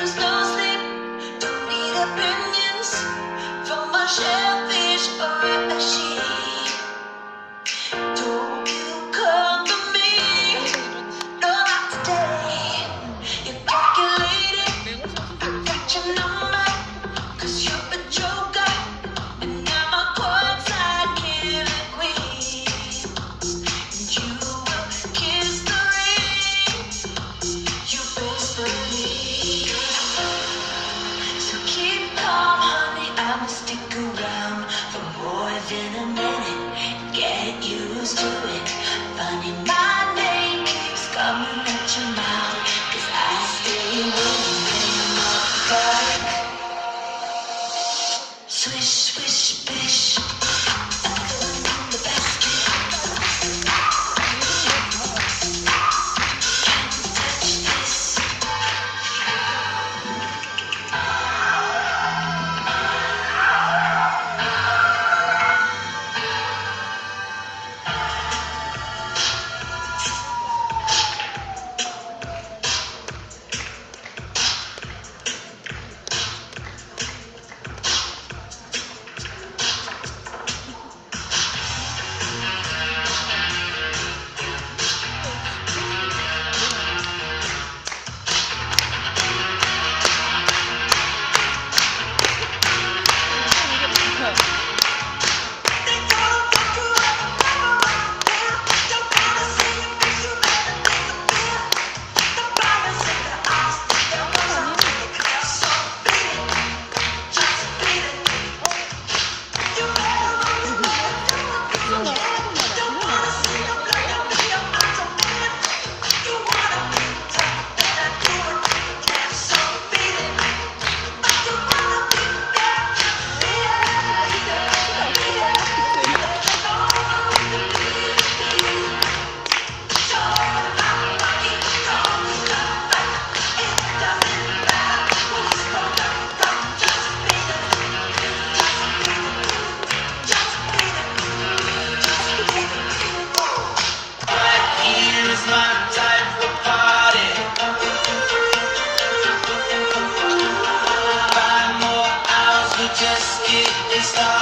lose no sleep. Don't need opinions from a shellfish or a sheep. Don't you come to me, no, not today. You're calculating, I got your number, 'cause you're a joker, and I'm a courtside killer queen. And you will kiss the ring, you best believe. So keep calm, honey, I'ma stick around for more than a minute. Get used to it. Funny, my name keeps coming at your mouth, 'cause I stay within the dark. Swish, swish, bish. I fill in the basket. Can't touch this. Here's my type of party. 5 more hours, we're just getting started.